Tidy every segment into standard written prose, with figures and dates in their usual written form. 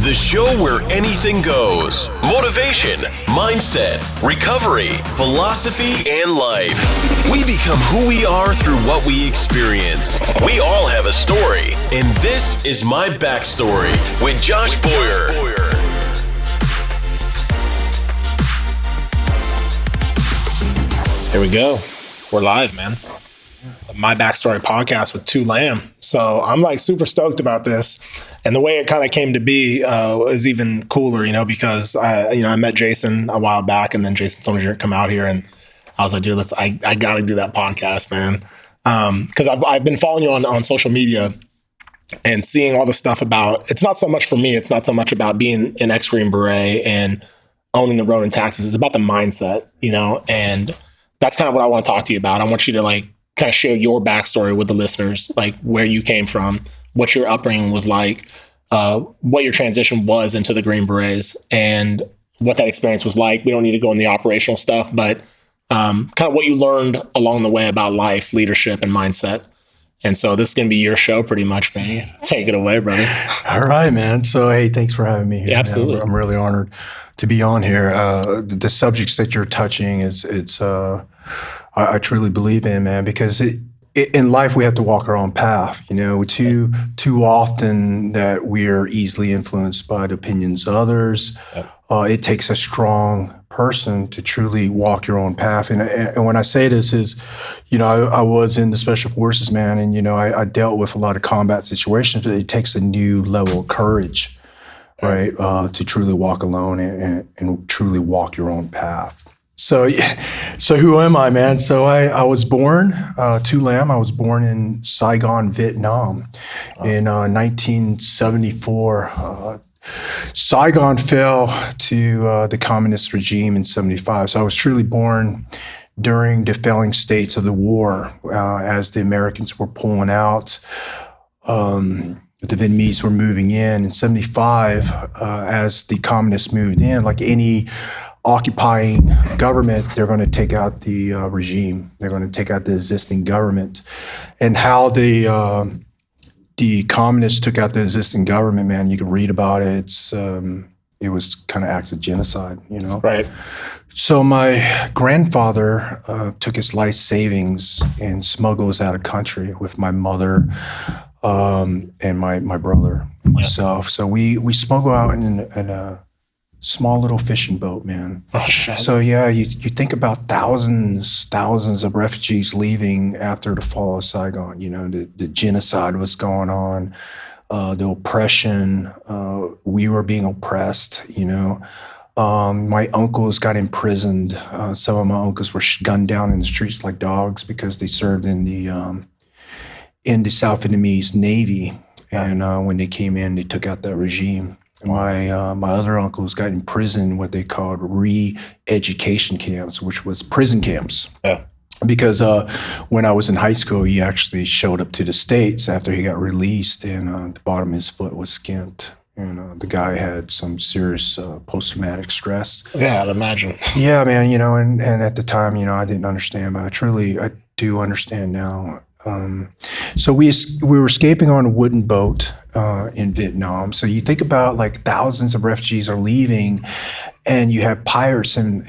The show where anything goes. Motivation, mindset, recovery, philosophy, and life. We become who we are through what we experience. We all have a story, and this is My Backstory with Josh Boyer. Here we go. We're live, man. My Backstory podcast with Tu Lam. So I'm like super stoked about this. And the way it kind of came to be is even cooler, because I met Jason a while back, and then Jason told me to come out here, and I was like, dude, I got to do that podcast, man. Because I've been following you on social media and seeing all the stuff about, it's not so much for me, it's not so much about being an ex-Green Beret and owning the Ronin Tactics. It's about the mindset, and that's kind of what I want to talk to you about. I want you to kind of share your backstory with the listeners, like where you came from, what your upbringing was like, what your transition was into the Green Berets, and what that experience was like. We don't need to go in the operational stuff, but kind of what you learned along the way about life, leadership, and mindset. And so this is going to be your show pretty much, man. Take it away, brother. All right, man. So, hey, thanks for having me here. Yeah, absolutely. I'm really honored to be on here. The subjects that you're touching, I truly believe in, man, because in life we have to walk our own path. Too often that we're easily influenced by the opinions of others. Yep. It takes a strong person to truly walk your own path. And when I say this is, I was in the Special Forces, man, and I dealt with a lot of combat situations, but it takes a new level of courage, right, to truly walk alone and truly walk your own path. So who am I, man? So I was born, Tu Lam. I was born in Saigon, Vietnam in 1974. Saigon fell to the communist regime in 75. So I was truly born during the failing states of the war as the Americans were pulling out. The Vietnamese were moving in 75 as the communists moved in, like any occupying government, they're going to take out the regime. They're going to take out the existing government. And how the communists took out the existing government, man, you can read about it. It was kind of acts of genocide, Right. So my grandfather took his life savings and smuggled us out of country with my mother and my brother and myself. Yeah. So we smuggled out in a small little fishing boat, man. Oh, shit. So yeah, you think about thousands of refugees leaving after the fall of Saigon. The genocide was going on, the oppression. We were being oppressed. My uncles got imprisoned. Some of my uncles were gunned down in the streets like dogs because they served in the South Vietnamese Navy. And when they came in, they took out that regime. My other uncles got imprisoned in what they called re-education camps, which was prison camps. Yeah. Because when I was in high school, he actually showed up to the States after he got released, and the bottom of his foot was skinned. And the guy had some serious post-traumatic stress. Yeah, I'd imagine. Yeah, man, and at the time, I didn't understand, but I do understand now. So we were escaping on a wooden boat in Vietnam. So you think about thousands of refugees are leaving, and you have pirates and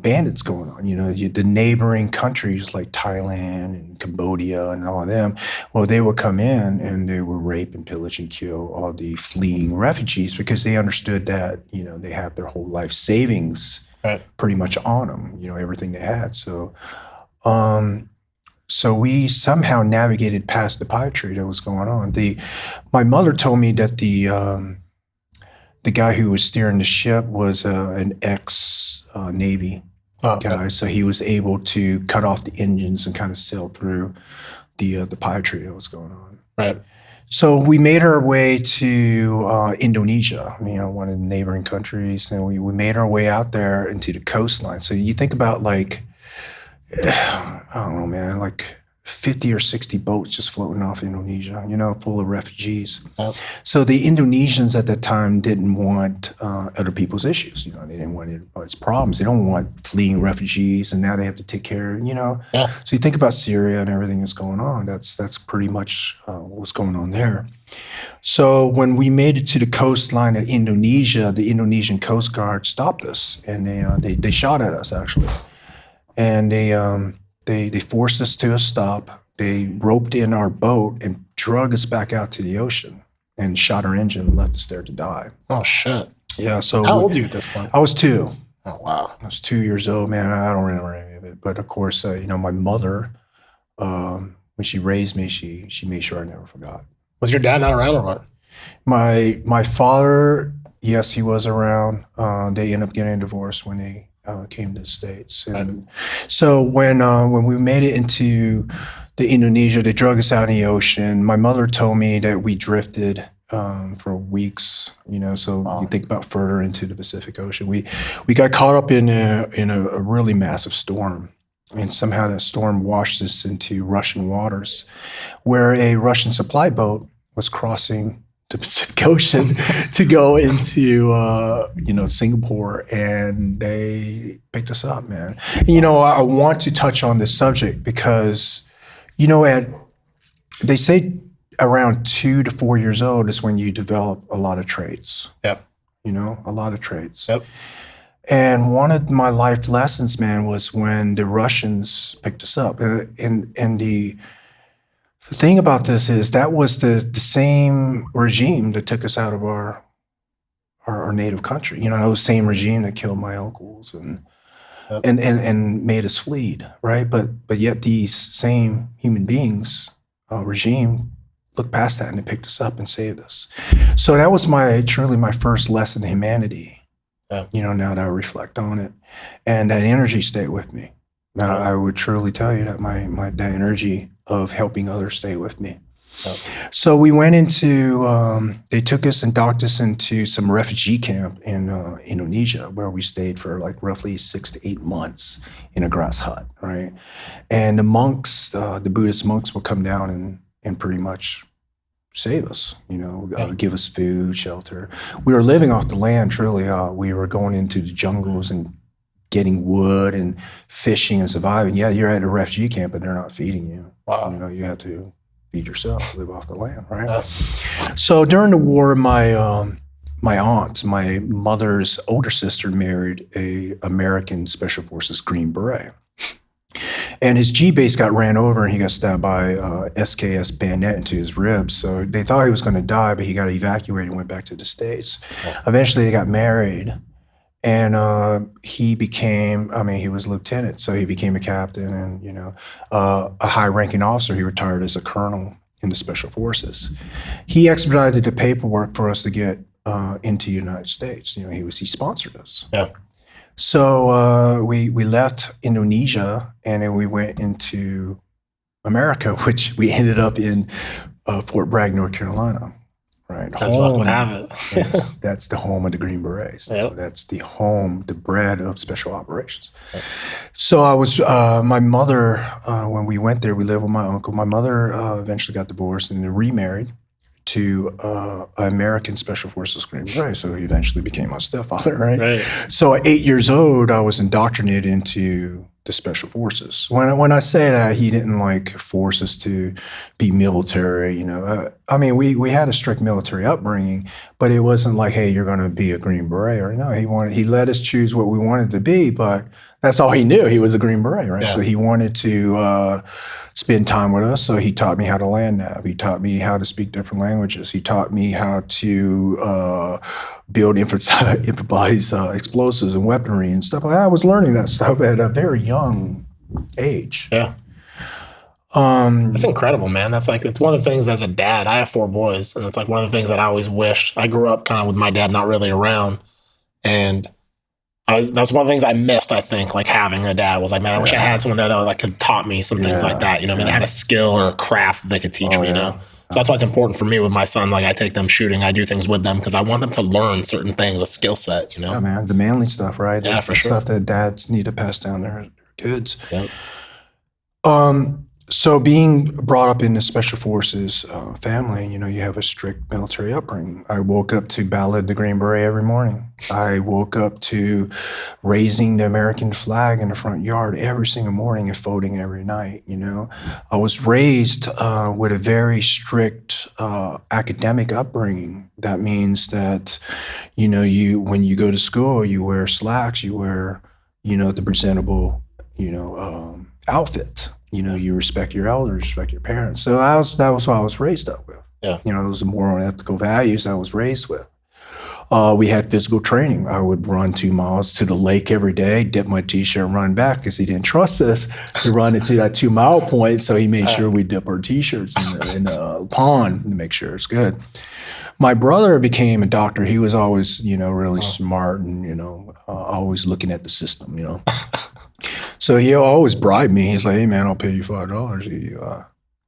bandits going on. The neighboring countries like Thailand and Cambodia and all of them. Well, they would come in and they would rape and pillage and kill all the fleeing refugees because they understood that they have their whole life savings pretty much on them. Everything they had. So we somehow navigated past the piracy that was going on. My mother told me that the guy who was steering the ship was an ex-Navy guy, so he was able to cut off the engines and kind of sail through the piracy that was going on. Right. So we made our way to Indonesia, one of the neighboring countries, and we made our way out there into the coastline. So you think about I don't know, man, 50 or 60 boats just floating off Indonesia, full of refugees. Yep. So the Indonesians at that time didn't want other people's issues. They didn't want anybody's problems. They don't want fleeing refugees, and now they have to take care. Yeah. So you think about Syria and everything that's going on. That's pretty much what's going on there. So when we made it to the coastline of Indonesia, the Indonesian Coast Guard stopped us, and they shot at us actually, and they forced us to a stop. They roped in our boat and drug us back out to the ocean and shot our engine and left us there to die. Oh, shit. Yeah. So how old are you at this point? I was 2. Oh, wow. I was 2 years old, man. I don't remember any of it. But of course, my mother, when she raised me, she made sure I never forgot. Was your dad not around or what? My father, yes, he was around. They ended up getting divorced when they came to the States. And so when we made it into the Indonesia, they drug us out in the ocean. My mother told me that we drifted for weeks, so Wow. you think about further into the Pacific Ocean. We got caught up in a really massive storm. And somehow that storm washed us into Russian waters, where a Russian supply boat was crossing the Pacific Ocean to go into, Singapore, and they picked us up, man. And, I want to touch on this subject because, they say around 2 to 4 years old is when you develop a lot of traits. Yep. A lot of traits. Yep. And one of my life lessons, man, was when the Russians picked us up. And the thing about this is that was the same regime that took us out of our native country. It was the same regime that killed my uncles and Yep. and made us flee, right? But yet these same human beings, regime, looked past that and they picked us up and saved us. So that was truly my first lesson in humanity. Yeah. Now that I reflect on it, and that energy stayed with me. Now, I would truly tell you that that energy of helping others stayed with me. Yeah. So we went into, they took us and docked us into some refugee camp in Indonesia, where we stayed for like roughly 6 to 8 months in a grass hut, right? And the monks, the Buddhist monks would come down and pretty much save us, give us food, shelter. We were living off the land, truly. We were going into the jungles and getting wood and fishing and surviving. Yeah, you're at a refugee camp, but they're not feeding you. Wow. You have to feed yourself, live off the land, right? So during the war, my aunt, my mother's older sister, married a American Special Forces Green Beret. And his G-base got ran over and he got stabbed by SKS bayonet into his ribs. So they thought he was going to die, but he got evacuated and went back to the States. Oh. Eventually they got married, and he was lieutenant. So he became a captain and, a high-ranking officer. He retired as a colonel in the Special Forces. He expedited the paperwork for us to get into the United States. He sponsored us. Yeah. So we left Indonesia and then we went into America, which we ended up in Fort Bragg, North Carolina. Right, that's luck would have it. that's the home of the Green Berets. Yep. That's the home, the bread of special operations. Yep. So I was my mother when we went there. We lived with my uncle. My mother eventually got divorced and then remarried to American Special Forces Green Beret. So he eventually became my stepfather, right? So at 8 years old, I was indoctrinated into the Special Forces. When I say that, he didn't force us to be military, we had a strict military upbringing, but it wasn't like, hey, you're going to be a Green Beret, or no. He let us choose what we wanted to be, but that's all he knew. He was a Green Beret, right? Yeah. So he wanted to spend time with us. So he taught me how to land nav. He taught me how to speak different languages. He taught me how to build improvised explosives and weaponry and stuff like that. I was learning that stuff at a very young age. Yeah. That's incredible, man. It's one of the things as a dad, I have 4 boys, and it's one of the things that I always wished. I grew up kind of with my dad not really around, and that's one of the things I missed, I think, having a dad was man, I wish I had someone there that could taught me some things like that, they had a skill or a craft that they could teach me, So that's why it's important for me with my son. I take them shooting, I do things with them because I want them to learn certain things, a skill set, Yeah, man, the manly stuff, right? Yeah, for sure. Stuff that dads need to pass down to their kids. Yep. So being brought up in the Special Forces family, you have a strict military upbringing. I woke up to ballad the Green Beret every morning. I woke up to raising the American flag in the front yard every single morning and voting every night, I was raised with a very strict academic upbringing. That means that, when you go to school, you wear slacks, you wear, the presentable, outfit. You respect your elders, respect your parents. So that was what I was raised up with. Yeah. Those are moral and ethical values I was raised with. We had physical training. I would run 2 miles to the lake every day, dip my T-shirt and run back because he didn't trust us to run into that 2-mile point. So he made sure we dip our T-shirts in the pond to make sure it's good. My brother became a doctor. He was always, really smart and, always looking at the system, So he always bribed me. He's like, "Hey man, I'll pay you $5 if you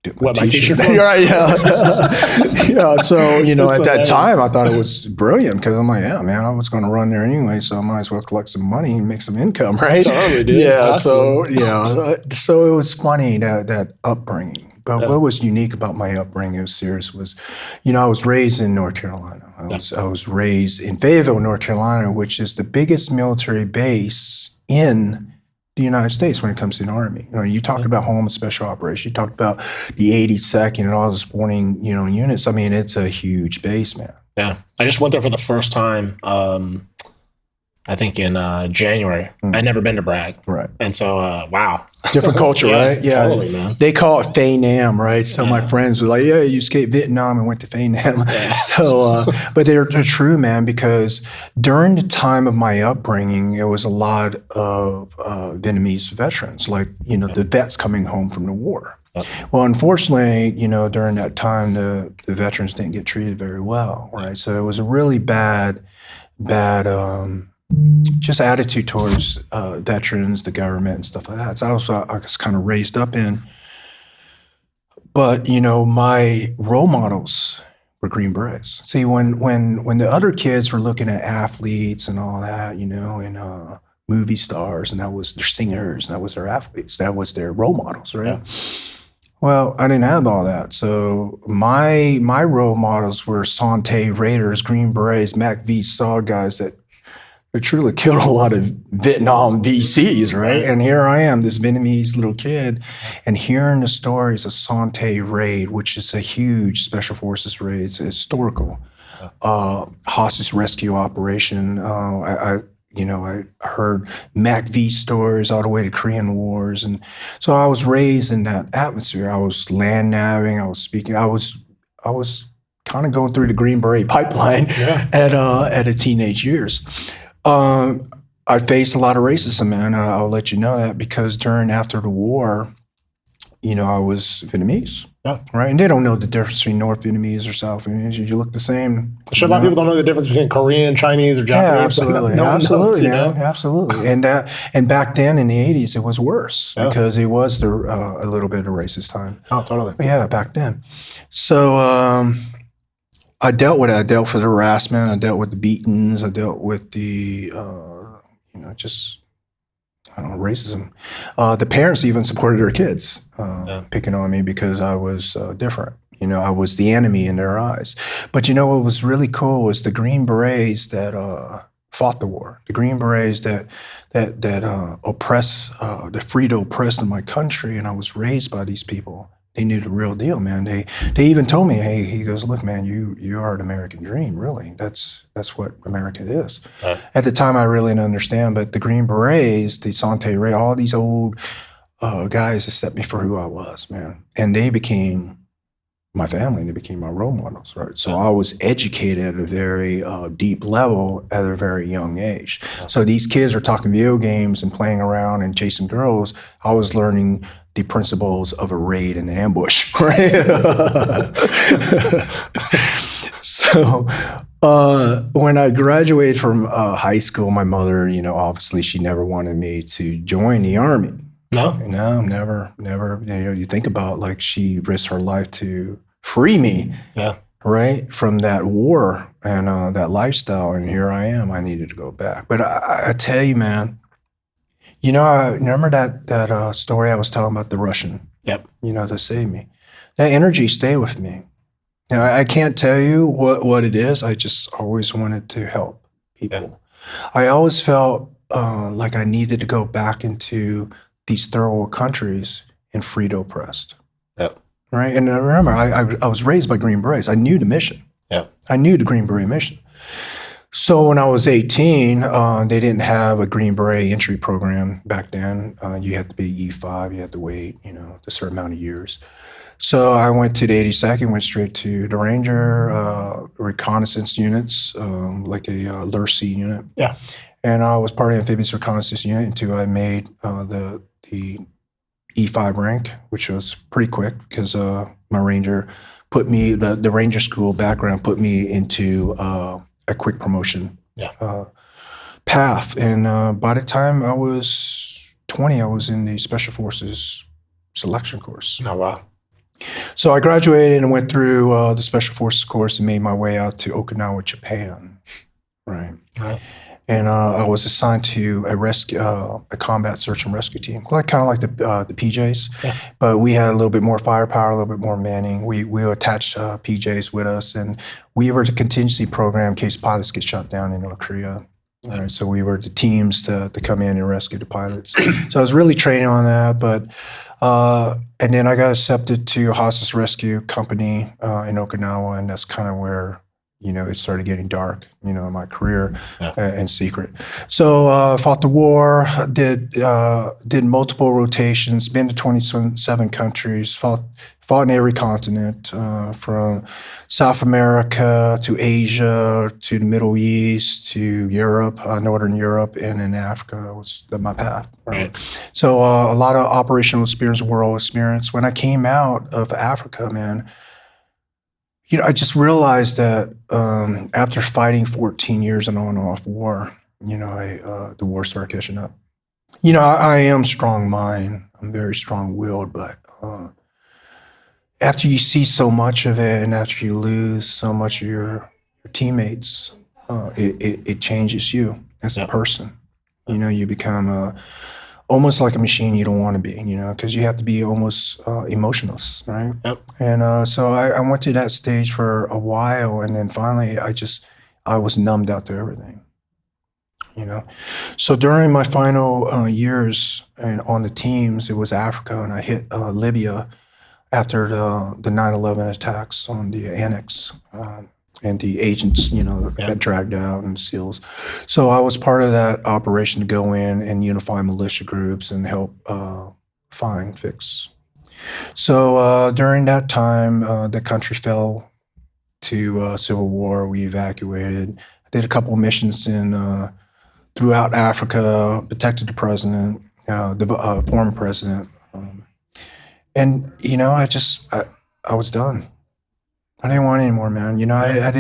get my T-shirt." Right? Yeah. So at that time, I thought it was brilliant because I'm like, "Yeah, man, I was going to run there anyway, so I might as well collect some money and make some income, right?" Totally, dude. Yeah. Awesome. So it was funny that upbringing. But what was unique about my upbringing was I was raised in North Carolina. I was raised in Fayetteville, North Carolina, which is the biggest military base in the United States when it comes to the Army. You talked about home and special operations. You talked about the 82nd and all the supporting, units. I mean, it's a huge base, man. Yeah. I just went there for the first time, I think in January. I'd never been to Bragg. Right. And so, wow. Different culture, right? Yeah. Totally, man. They call it Phay Nam, right? So my friends were like, "Yeah, you escaped Vietnam and went to Phay Nam." Yeah. So, but they're true, man, because during the time of my upbringing, there was a lot of Vietnamese veterans, like, the vets coming home from the war. Well, unfortunately, during that time, the veterans didn't get treated very well, right? So it was a really bad just attitude towards veterans, the government, and stuff like that. So I was kind of raised up in. But my role models were Green Berets. See, when the other kids were looking at athletes and all that, and movie stars, and that was their singers, and that was their athletes, that was their role models, right? Yeah. Well, I didn't have all that. So my role models were Sante Raiders, Green Berets, MACV SAW guys that truly killed a lot of Vietnam VCs, right? And here I am, this Vietnamese little kid, and hearing the stories of Sante Raid, which is a huge Special Forces raid. It's historical. Hostage rescue operation. I heard MACV stories all the way to Korean Wars. And so I was raised in that atmosphere. I was land navving, I was speaking, I was kind of going through the Green Beret pipeline at a teenage years. I faced a lot of racism, man. I'll let you know that because after the war, I was Vietnamese, right? And they don't know the difference between North Vietnamese or South Vietnamese. You look the same. A lot of people don't know the difference between Korean, Chinese, or Japanese. Yeah, absolutely, absolutely. And back then in the 80s, it was worse because it was a little bit of racist time. Oh, totally. Yeah, back then. So I dealt with it. I dealt with the harassment. I dealt with the beatings. I dealt with the, racism. The parents even supported their kids, picking on me because I was different. I was the enemy in their eyes. But what was really cool was the Green Berets that fought the war. The Green Berets that oppress, the free to oppress in my country, and I was raised by these people. They knew the real deal, man. They even told me, "Hey," he goes, "Look, man, you are an American dream, really. That's what America is." At the time, I really didn't understand, but the Green Berets, the Sante Ray, all these old guys that set me for who I was, man. And they became my family, and they became my role models, right? So I was educated at a very deep level at a very young age. So these kids are talking video games and playing around and chasing girls. I was learning the principles of a raid and ambush, right? So when I graduated from high school, my mother, obviously she never wanted me to join the Army. No, never. You think about like she risked her life to free me, right, from that war and that lifestyle, and here I am. I needed to go back, but I tell you, man. I remember that story I was telling about the Russian. Yep. To save me. That energy stayed with me. Now, I can't tell you what it is. I just always wanted to help people. I always felt like I needed to go back into these third world countries and free the oppressed. Yep. Right? And I remember, I was raised by Green Berets. I knew the mission. Yep. I knew the Green Beret mission. So when I was 18, they didn't have a Green Beret entry program back then. You had to be E5. You had to wait, a certain amount of years. So I went to the 82nd, went straight to the Ranger reconnaissance units, like a LRC unit. Yeah. And I was part of the amphibious reconnaissance unit until I made the E5 rank, which was pretty quick because my Ranger put me, the Ranger school background put me into a quick promotion path. And by the time I was 20, I was in the Special Forces selection course. Oh, wow. So I graduated and went through the Special Forces course and made my way out to Okinawa, Japan. Right. Nice. And I was assigned to a combat search and rescue team, kind of like the PJs, but we had a little bit more firepower, a little bit more manning. We attached PJs with us, and we were the contingency program in case pilots get shot down in North Korea. All right, so we were the teams to come in and rescue the pilots. So I was really training on that, but and then I got accepted to a hospice rescue company in Okinawa, and that's kind of where it started getting dark, in my career in secret. So fought the war, did multiple rotations, been to 27 countries, fought in every continent, from South America to Asia to the Middle East to Europe, Northern Europe, and in Africa was my path. Right? So a lot of operational experience, world experience. When I came out of Africa, man, I just realized that after fighting 14 years in on-and-off war, the war started catching up. I am strong-minded. I'm very strong-willed, but after you see so much of it and after you lose so much of your teammates, it changes you as a person. You become almost like a machine you don't want to be, because you have to be almost emotionless, right? Yep. And so I went through that stage for a while, and then finally I was numbed out to everything, So during my final years and on the teams, it was Africa, and I hit Libya after the 9/11 attacks on the annex. And the agents, got dragged out, and SEALs. So I was part of that operation to go in and unify militia groups and help fix. So during that time, the country fell to civil war. We evacuated. I did a couple of missions throughout Africa, protected the president, the former president. And, I was done. I didn't want it anymore, man. I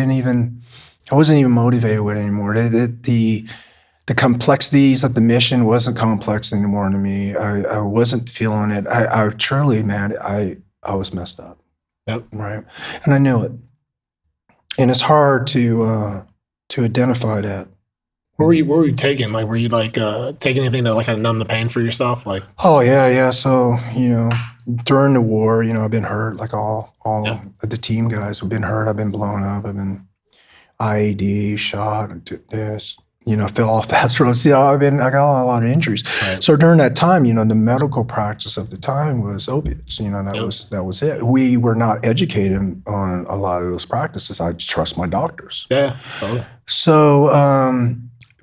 wasn't even motivated with it anymore. The complexities of the mission wasn't complex anymore to me. I wasn't feeling it. I truly, man, I was messed up. Yep. Right. And I knew it. And it's hard to identify that. What were you taking? Like, were you taking anything to kind of numb the pain for yourself? Like, oh yeah. So during the war, I've been hurt. Like all the team guys have been hurt. I've been blown up. I've been IED shot. Fell off fast roads. I got a lot of injuries. Right. So during that time, the medical practice of the time was opiates. That was it. We were not educated on a lot of those practices. I trust my doctors. Yeah, totally. So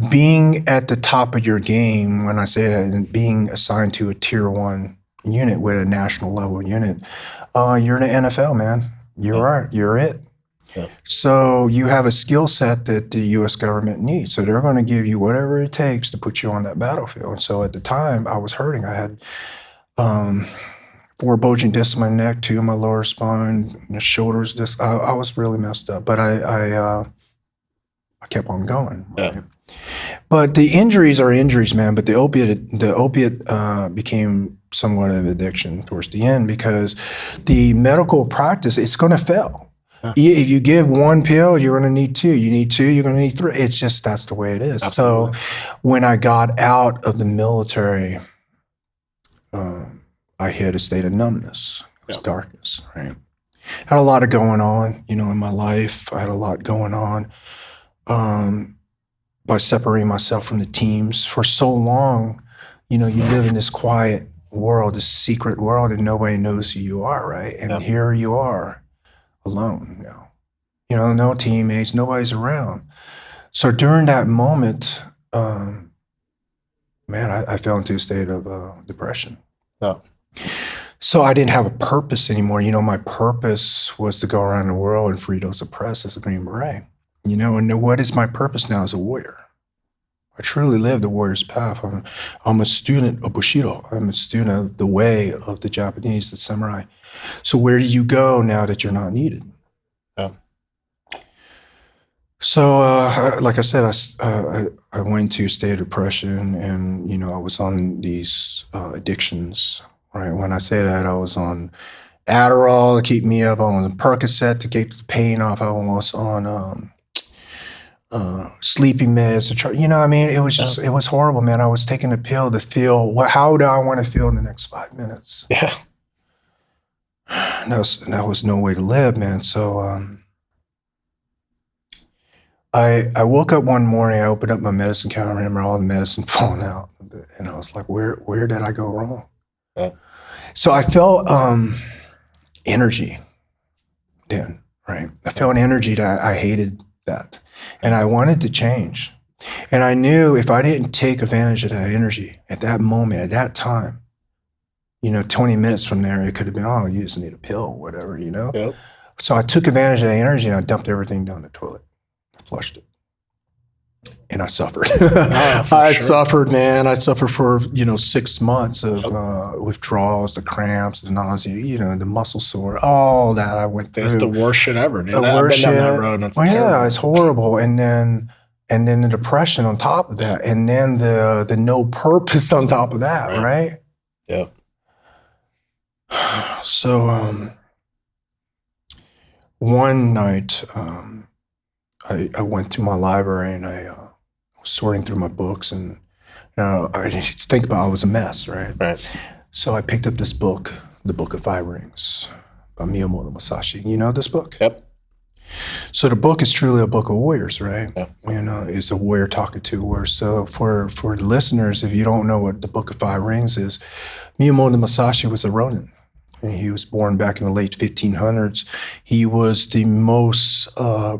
being at the top of your game, when I say that, and being assigned to a tier 1 unit with a national level unit, you're in the NFL, man. You're it. Yeah. So you have a skill set that the U.S. government needs. So they're going to give you whatever it takes to put you on that battlefield. And so at the time, I was hurting. I had 4 bulging discs in my neck, 2 in my lower spine, shoulders disc. I was really messed up, but I kept on going. Right? Yeah. But the injuries are injuries, man. But the opiate became somewhat of an addiction towards the end because the medical practice, it's going to fail. Yeah. If you give 1 pill, you're going to need 2. You need 2, you're going to need 3. It's just, that's the way it is. Absolutely. So when I got out of the military, I I hit a state of numbness. It was Yeah. darkness, right? Had a lot of going on, in my life. I had a lot going on. By separating myself from the teams for so long, you live in this quiet world, this secret world, and nobody knows who you are, right? And here you are, alone, no teammates, nobody's around. So during that moment, I fell into a state of depression. Yeah. So I didn't have a purpose anymore. My purpose was to go around the world and free those oppressed as a Green Beret. And what is my purpose now as a warrior? I truly live the warrior's path. I'm a student of Bushido. I'm a student of the way of the Japanese, the samurai. So where do you go now that you're not needed? Yeah. So, like I said, I went into a state of depression, and I was on these addictions. Right. When I say that, I was on Adderall to keep me up. I was on Percocet to get the pain off. I was on sleeping meds to try. It was just it was horrible, man. I was taking a pill to feel how do I want to feel in the next 5 minutes? Yeah. That was no way to live, man. So I woke up one morning, I opened up my medicine cabinet, I remember all the medicine falling out. And I was like, where did I go wrong? Yeah. So I felt energy then, right? I felt an energy that I hated that. And I wanted to change. And I knew if I didn't take advantage of that energy at that moment, at that time, 20 minutes from there, it could have been, oh, you just need a pill or whatever, Yep. So I took advantage of that energy and I dumped everything down the toilet. I flushed it. And I suffered. Suffered, man. I suffered for, 6 months of withdrawals, the cramps, the nausea, the muscle sore, all that I went through. It's the worst shit ever, dude. The worst shit. I've been down that road, and it's terrible. Yeah, it's horrible. And then the depression on top of that. And then the no purpose on top of that, right? Yeah. So one night, I went to my library and I was sorting through my books, and I just think about I was a mess, right? Right. So I picked up this book, The Book of Five Rings by Miyamoto Musashi. You know this book? Yep. So the book is truly a book of warriors, right? Yep. It's a warrior talking to a warrior. So for the listeners, if you don't know what The Book of Five Rings is, Miyamoto Musashi was a Ronin. And he was born back in the late 1500s. He was the most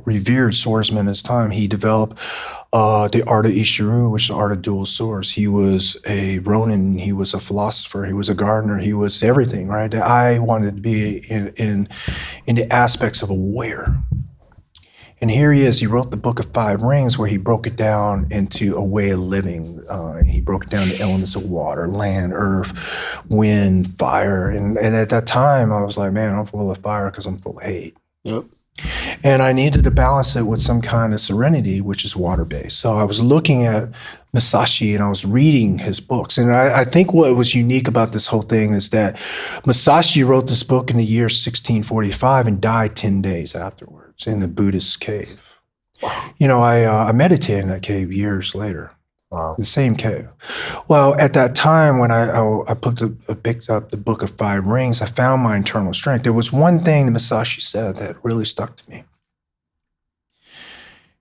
revered swordsman of his time. He developed the art of Ishiru, which is the art of dual swords. He was a Ronin. He was a philosopher. He was a gardener. He was everything, right? That I wanted to be in the aspects of a warrior. And here he is. He wrote the Book of Five Rings, where he broke it down into a way of living. He broke it down to elements of water, land, earth, wind, fire. And at that time, I was like, man, I'm full of fire because I'm full of hate. Yep. And I needed to balance it with some kind of serenity, which is water-based. So I was looking at Musashi and I was reading his books. And I think what was unique about this whole thing is that Musashi wrote this book in the year 1645 and died 10 days afterwards in a Buddhist cave. Wow. I meditated in that cave years later. Wow. The same cave. Well, at that time when I picked up the Book of Five Rings, I found my internal strength. There was one thing that Musashi said that really stuck to me.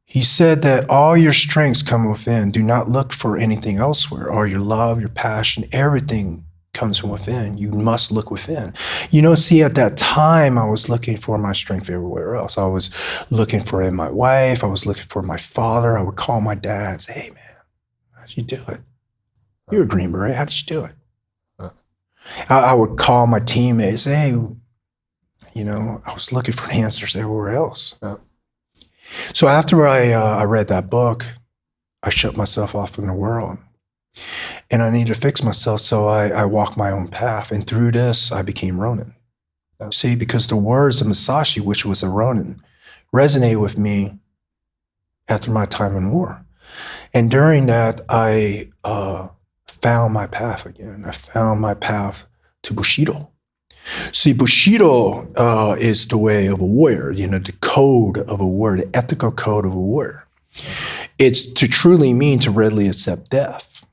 He said that all your strengths come within. Do not look for anything elsewhere. All your love, your passion, everything comes from within. You must look within. See, at that time, I was looking for my strength everywhere else. I was looking for it in my wife. I was looking for my father. I would call my dad and say, hey, man, how'd you do it? You're a Green Beret. How did you do it? I would call my teammates, hey, I was looking for answers everywhere else. So after I read that book, I shut myself off from the world. And I needed to fix myself, so I walked my own path. And through this, I became Ronin. See, because the words of Musashi, which was a Ronin, resonated with me after my time in war. And during that, I found my path again. I found my path to Bushido. See, Bushido is the way of a warrior, the code of a warrior, the ethical code of a warrior. It's to truly mean to readily accept death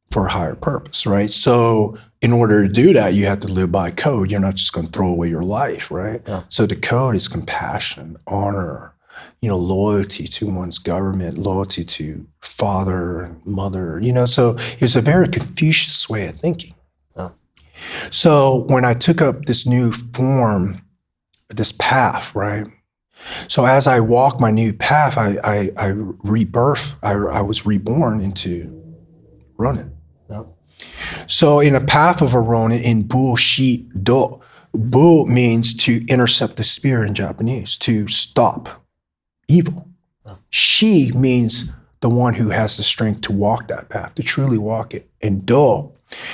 for a higher purpose, right? So in order to do that, you have to live by code. You're not just going to throw away your life, right? Yeah. So the code is compassion, honor, loyalty to one's government, loyalty to father, mother, so it's a very Confucius way of thinking. Yeah. So when I took up this new form, this path, right? So as I walk my new path, I was reborn into Ronin. Yeah. So in a path of a Ronin, in Bu Shi Do, Bu means to intercept the spirit in Japanese, to stop evil. Yeah. Shi means the one who has the strength to walk that path, to truly walk it. And Do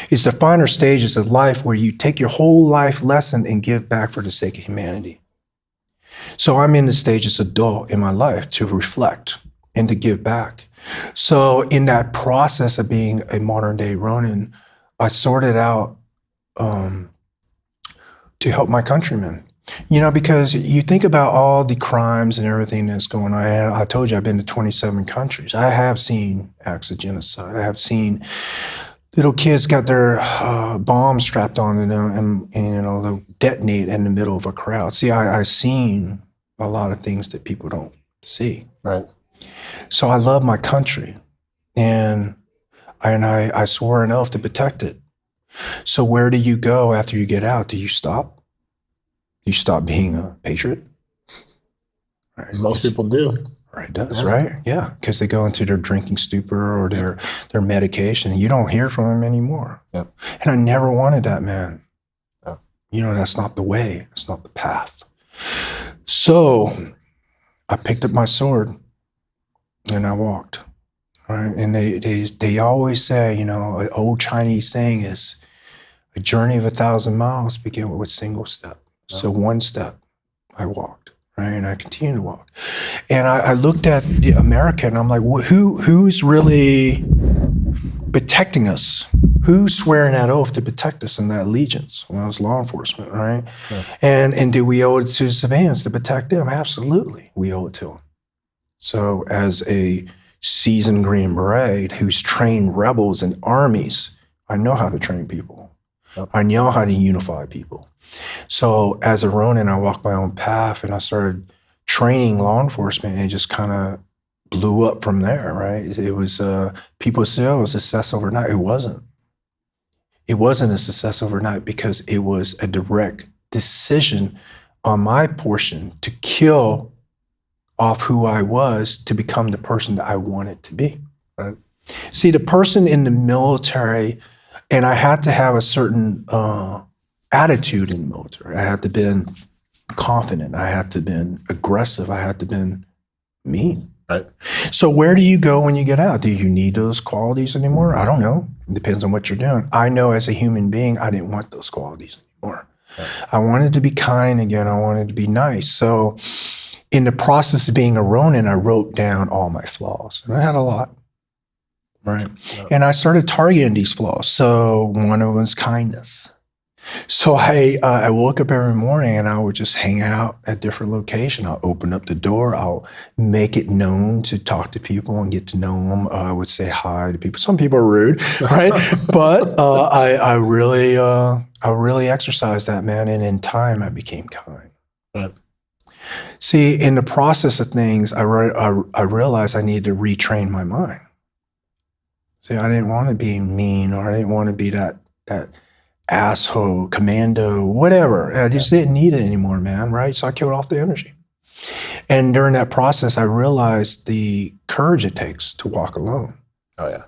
is the finer stages of life where you take your whole life lesson and give back for the sake of humanity. So I'm in the stages of Do in my life to reflect and to give back. So in that process of being a modern day Ronin, I sorted out to help my countrymen. Because you think about all the crimes and everything that's going on. I told you I've been to 27 countries. I have seen acts of genocide. I have seen little kids got their bombs strapped on them and they'll detonate in the middle of a crowd. See, I've seen a lot of things that people don't see. Right. So I love my country, and I swore an oath to protect it. So where do you go after you get out? Do you stop? You stop being a patriot? Right. Most people do. Right, does, right? Yeah, because they go into their drinking stupor or their medication, and you don't hear from them anymore. Yep. And I never wanted that, man. Yep. That's not the way. It's not the path. So I picked up my sword and I walked. Right, and they always say, an old Chinese saying is, a journey of 1,000 miles begin with a single step. So one step, I walked, right? And I continue to walk. And I looked at America and I'm like, who's really protecting us? Who's swearing that oath to protect us in that allegiance? Well, it was law enforcement, right? Yeah. And do we owe it to civilians to protect them? Absolutely, we owe it to them. So as a seasoned Green Beret who's trained rebels and armies, I know how to train people. Yep. I know how to unify people. So as a Ronin, I walked my own path and I started training law enforcement, and it just kind of blew up from there, right? It was, people say, oh, it was a success overnight. It wasn't. It wasn't a success overnight because it was a direct decision on my portion to kill off who I was to become the person that I wanted to be. Right. See, the person in the military, and I had to have a certain attitude in the military. I had to be confident. I had to be aggressive. I had to be mean. Right. So where do you go when you get out? Do you need those qualities anymore? I don't know. It depends on what you're doing. I know as a human being, I didn't want those qualities anymore. Right. I wanted to be kind again. I wanted to be nice. So in the process of being a Ronin, I wrote down all my flaws. And I had a lot. Right. Yeah. And I started targeting these flaws. So one of them was kindness. So I woke up every morning and I would just hang out at different locations. I'll open up the door. I'll make it known to talk to people and get to know them. I would say hi to people. Some people are rude, right? But I really exercised that, man. And in time, I became kind. Right. See, in the process of things, I realized I needed to retrain my mind. See, I didn't want to be mean, or I didn't want to be that asshole, commando, whatever. I just didn't need it anymore, man, right? So I killed off the energy. And during that process, I realized the courage it takes to walk alone. Oh, yeah.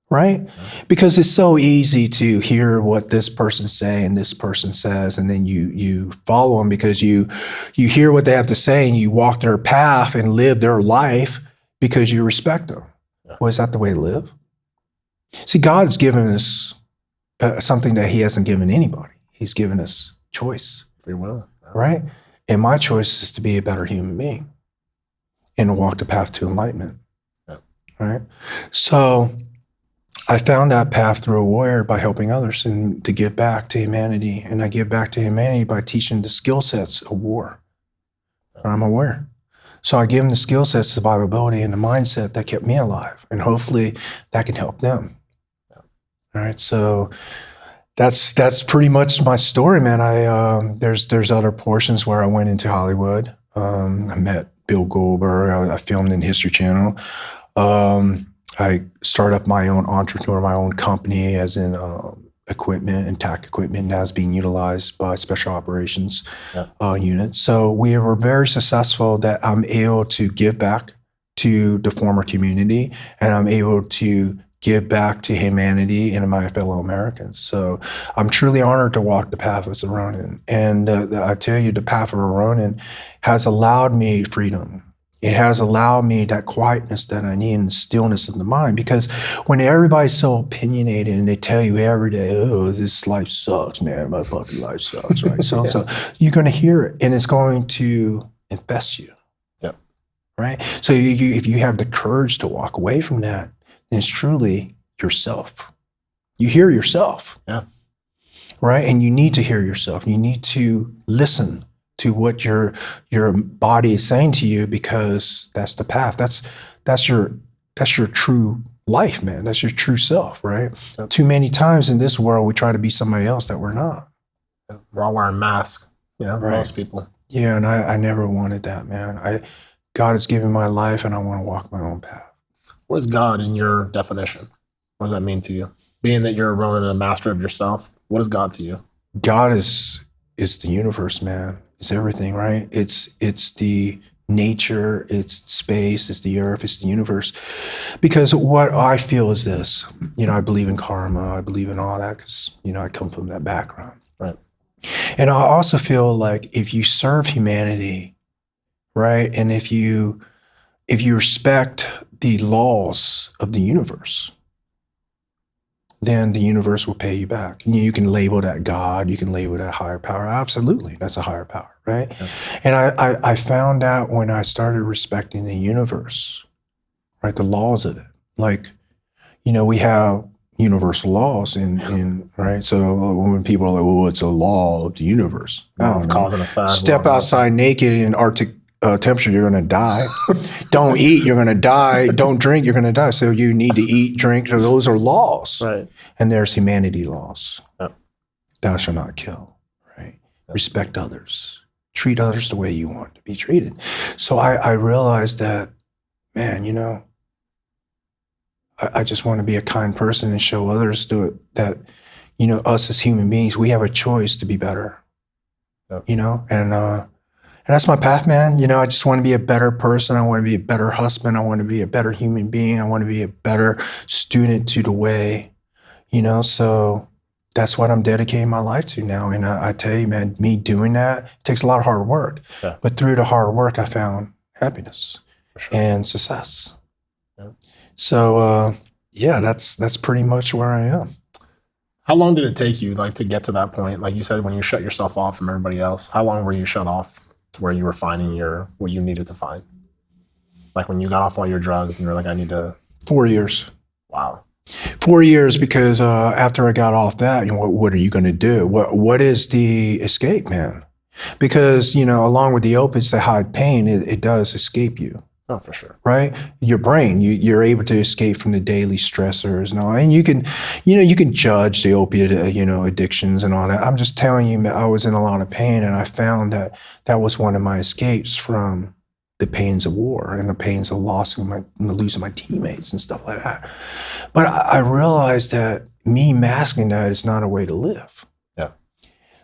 Right? Yeah. Because it's so easy to hear what this person say and this person says, and then you follow them because you hear what they have to say and you walk their path and live their life because you respect them. Yeah. Well, is that the way to live? See, God's given us something that he hasn't given anybody. He's given us choice. Free will. Right? And my choice is to be a better human being and to walk the path to enlightenment. Yeah. Right? So I found that path through a warrior by helping others and to give back to humanity. And I give back to humanity by teaching the skill sets of war. Yeah. I'm aware. So I give them the skill sets, survivability, and the mindset that kept me alive. And hopefully that can help them. All right. So that's pretty much my story, man. There's other portions where I went into Hollywood. I met Bill Goldberg. I filmed in History Channel. I started up my own company, as in equipment and tac equipment now is being utilized by special operations units. So we were very successful that I'm able to give back to the former community, and I'm able to give back to humanity and my fellow Americans. So I'm truly honored to walk the path as a Ronin. And I tell you, the path of a Ronin has allowed me freedom. It has allowed me that quietness that I need and stillness of the mind. Because when everybody's so opinionated and they tell you every day, oh, this life sucks, man, my fucking life sucks, right? So you're going to hear it, and it's going to infest you. Yep. Right? So if you have the courage to walk away from that, it's truly yourself. You hear yourself. Yeah. Right? And you need to hear yourself. You need to listen to what your body is saying to you, because that's the path. That's your true life, man. That's your true self, right? Yep. Too many times in this world we try to be somebody else that we're not. We're all wearing masks, right. Most people. Yeah, and I never wanted that, man. God has given my life, and I want to walk my own path. What is God in your definition? What does that mean to you? Being that you're a Ronin and a master of yourself, what is God to you? God is the universe, man. It's everything, right? It's the nature, it's space, it's the earth, it's the universe. Because what I feel is this, I believe in karma, I believe in all that, because, I come from that background. Right. And I also feel like if you serve humanity, right, and if you respect the laws of the universe, then the universe will pay you back. You can label that God, you can label that higher power. Absolutely, that's a higher power, right? Yeah. And I found out when I started respecting the universe, right, the laws of it. Like, we have universal laws in right? So when people are like, well, it's a law of the universe. Cause and effect. Step outside naked in Arctic temperature, you're going to die. Don't eat, you're going to die. Don't drink, you're going to die. So you need to eat, drink. Those are laws. Right. And there's humanity laws. Yep. Thou Thou shalt not kill, right? Yep. Respect others. Treat others the way you want to be treated. So I realized that, man, I just want to be a kind person and show others that, us as human beings, we have a choice to be better. Yep. And that's my path, man. I just want to be a better person. I want to be a better husband. I want to be a better human being. I want to be a better student to the way, so that's what I'm dedicating my life to now. And I tell you, man, me doing that, it takes a lot of hard work. Yeah. But through the hard work, I found happiness and success. Yeah. So, that's pretty much where I am. How long did it take you, to get to that point? Like you said, when you shut yourself off from everybody else, how long were you shut off to where you were finding what you needed to find? Like when you got off all your drugs and you're like, I need to... 4 years. Wow. 4 years, because after I got off that, what are you going to do? What is the escape, man? Because, along with the opiates that hide pain, it does escape you. Oh, for sure. Right? Your brain, you're able to escape from the daily stressors and all. And you can judge the opiate, addictions and all that. I'm just telling you, I was in a lot of pain, and I found that was one of my escapes from the pains of war and the pains of losing my teammates and stuff like that. But I realized that me masking that is not a way to live. Yeah.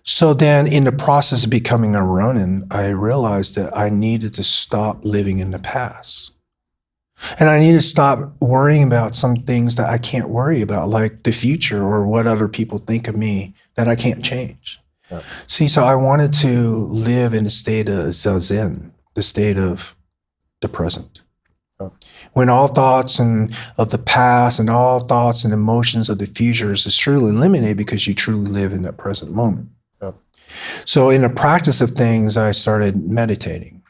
So then in the process of becoming a Ronin, I realized that I needed to stop living in the past. And I need to stop worrying about some things that I can't worry about, like the future or what other people think of me that I can't change. Yeah. See, so I wanted to live in a state of zazen, the state of the present. Oh. When all thoughts of the past and all thoughts and emotions of the future is truly eliminated, because you truly live in that present moment. Oh. So in the practice of things, I started meditating,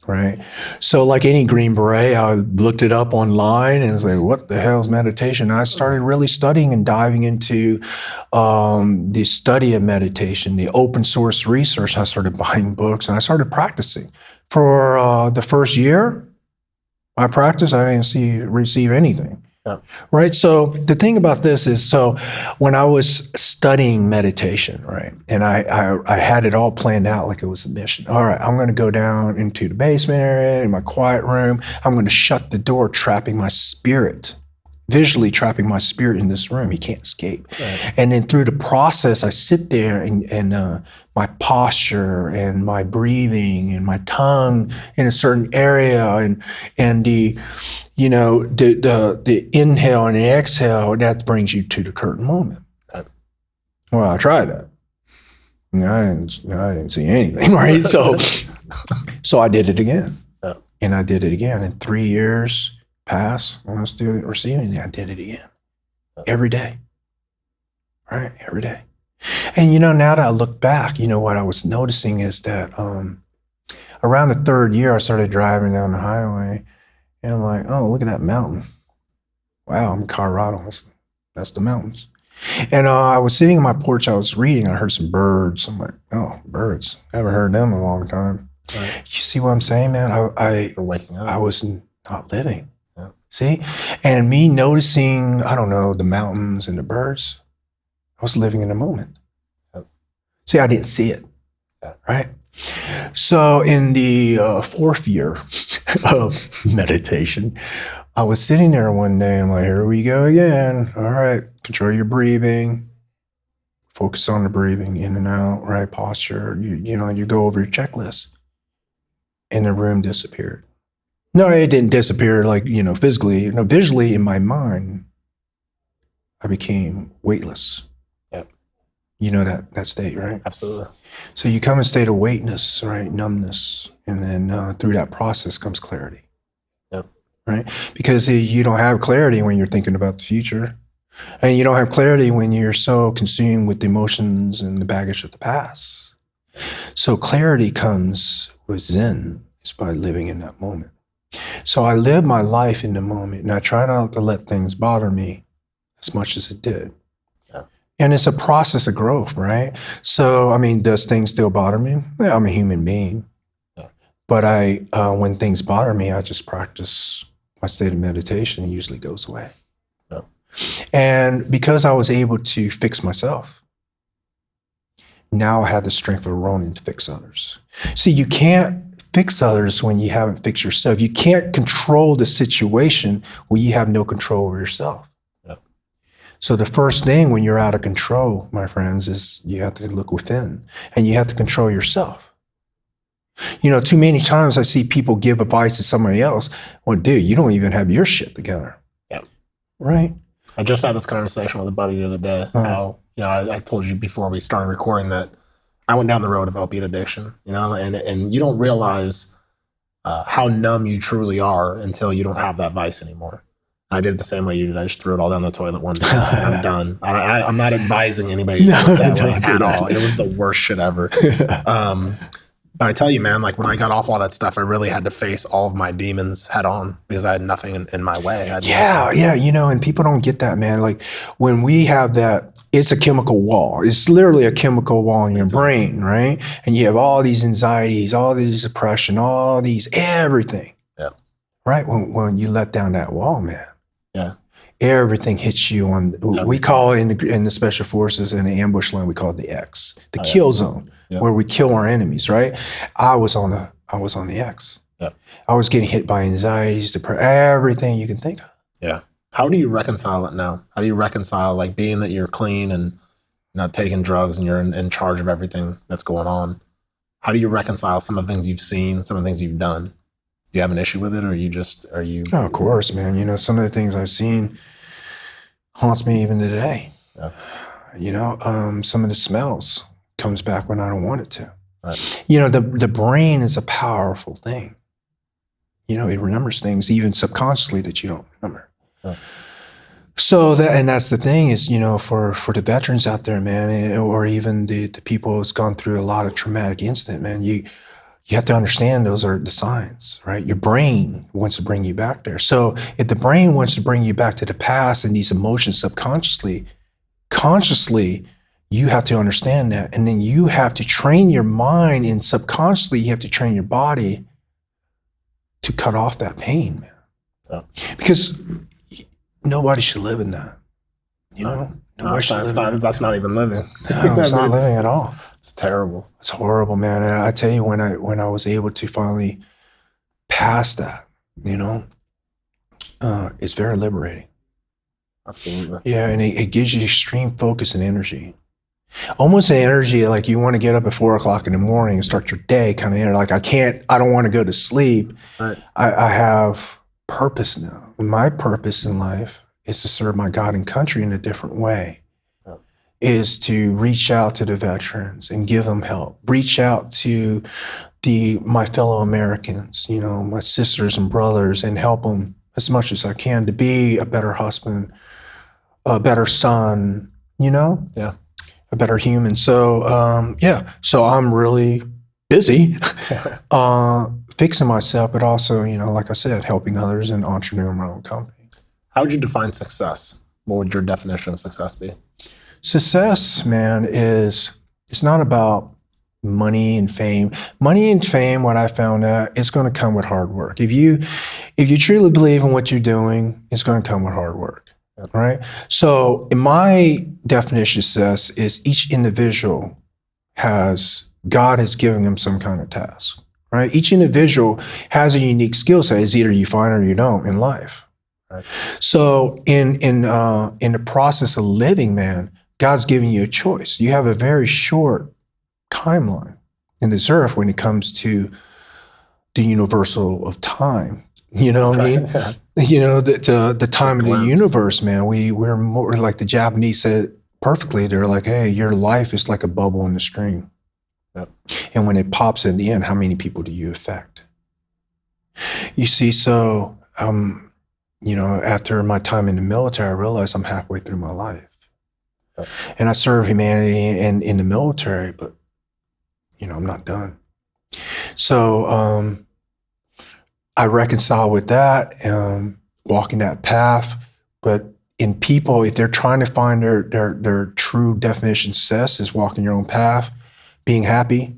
right? So like any Green Beret, I looked it up online and was like, what the hell is meditation? And I started really studying and diving into the study of meditation, the open source research. I started buying books and I started practicing. For the first year I practiced, I didn't receive anything. Yeah. Right. So the thing about this is, so when I was studying meditation, right, and I had it all planned out like it was a mission. All right, I'm going to go down into the basement area in my quiet room. I'm going to shut the door, trapping my spirit, visually trapping my spirit in this room. He can't escape. Right. And then through the process, I sit there and my posture and my breathing and my tongue in a certain area and the the inhale and the exhale, that brings you to the current moment. Right. Well, I tried that. I didn't see anything, right? So I did it again. Yeah. And I did it again. And 3 years passed, and I was still receiving it. I did it again. Every day. Right? Every day. And now that I look back, what I was noticing is that around the third year, I started driving down the highway, and I'm like, oh, look at that mountain. Wow, I'm in Colorado. That's the mountains. And I was sitting on my porch, I was reading, I heard some birds. I'm like, oh, birds. I haven't heard them in a long time. Right. You see what I'm saying, man? You're waking up. I was not living. Yeah. See? And me noticing, I don't know, the mountains and the birds, I was living in the moment. Yep. See, I didn't see it. Yeah. Right? So in the fourth year of meditation, I was sitting there one day, I'm like, here we go again. All right, control your breathing. Focus on the breathing, in and out, right? Posture. You go over your checklist. And the room disappeared. No, it didn't disappear like, physically. Visually in my mind, I became weightless. Yep. That state, right? Absolutely. So you come in a state of weightness, right? Numbness. And then through that process comes clarity. Yep. Right? Because you don't have clarity when you're thinking about the future. And you don't have clarity when you're so consumed with the emotions and the baggage of the past. So clarity comes with Zen. It's by living in that moment. So I live my life in the moment, and I try not to let things bother me as much as it did. Yeah. And it's a process of growth, right? So, does things still bother me? Yeah, I'm a human being. Yeah. But when things bother me, I just practice my state of meditation. It usually goes away. Yeah. And because I was able to fix myself, now I have the strength of a Ronin to fix others. See, you can't fix others when you haven't fixed yourself. You can't control the situation when you have no control over yourself. Yep. So the first thing when you're out of control, my friends, is you have to look within and you have to control yourself. Too many times I see people give advice to somebody else. Well, dude, you don't even have your shit together. Yep. Right? I just had this conversation with a buddy the other day. How, I told you before we started recording that I went down the road of opiate addiction, and you don't realize how numb you truly are until you don't have that vice anymore. I did it the same way you did. I just threw it all down the toilet one day and said, I'm done. I'm not advising anybody to do it that way at all. It was the worst shit ever. But I tell you, man, like when I got off all that stuff, I really had to face all of my demons head on because I had nothing in my way. Yeah, and people don't get that, man. Like when we have that, it's a chemical wall. It's literally a chemical wall in your brain, right? And you have all these anxieties, all these depression, all these everything. Yeah. Right? When you let down that wall, man. Yeah. Everything hits you on, we call it in the special forces, in the ambush line, we call it the X, the kill zone, where we kill our enemies, right? I was on the X. Yeah. I was getting hit by anxieties, depression, everything you can think of. Yeah. How do you reconcile it now? How do you reconcile, like, being that you're clean and not taking drugs and you're in charge of everything that's going on? How do you reconcile some of the things you've seen, some of the things you've done? Do you have an issue with it, or are you? Oh, of course, man. Some of the things I've seen haunts me even today. Yeah. Some of the smells comes back when I don't want it to. Right. The brain is a powerful thing. It remembers things even subconsciously that you don't remember. Right. So that's the thing is, for the veterans out there, man, or even the people who's gone through a lot of traumatic incident, man, you have to understand those are the signs, right? Your brain wants to bring you back there. So if the brain wants to bring you back to the past and these emotions subconsciously, consciously, you have to understand that. And then you have to train your mind, and subconsciously, you have to train your body to cut off that pain, man. Yeah. Because nobody should live in that. You know, nobody should live in that. That's not even living. No, it's not living at all. It's terrible. It's horrible, man. And I tell you, when I was able to finally pass that, you know, it's very liberating. Absolutely. Yeah, and it gives you extreme focus and energy. Almost an energy like you want to get up at 4 o'clock in the morning and start your day kind of energy. Like I don't want to go to sleep. Right. I have purpose now. My purpose in life is to serve my God and country in a different way. Yeah. Is to reach out to the veterans and give them help. Reach out to my fellow Americans, you know, my sisters and brothers, and help them as much as I can to be a better husband, a better son, you know? Yeah. A better human. So, so I'm really busy fixing myself, but also, you know, like I said, helping others and entrepreneuring my own company. How would you define success? What would your definition of success be? Success, man, it's not about money and fame. Money and fame, what I found out, is going to come with hard work. If you truly believe in what you're doing, it's going to come with hard work. Right. So in my definition of success is each individual God has given them some kind of task. Right. Each individual has a unique skill set. It's either you find it or you don't in life. Right. So in the process of living, man, God's giving you a choice. You have a very short timeline in this earth when it comes to the universal of time. You know what I mean? Yeah. You know, the time of the universe, man. We're more like the Japanese said perfectly. They're like, hey, your life is like a bubble in the stream. Yep. And when it pops in the end, how many people do you affect? You see, so, you know, after my time in the military, I realized I'm halfway through my life. Yep. And I serve humanity in the military, but, you know, I'm not done. So, I reconcile with that, walking that path. But in people, if they're trying to find their true definition of success, is walking your own path, being happy,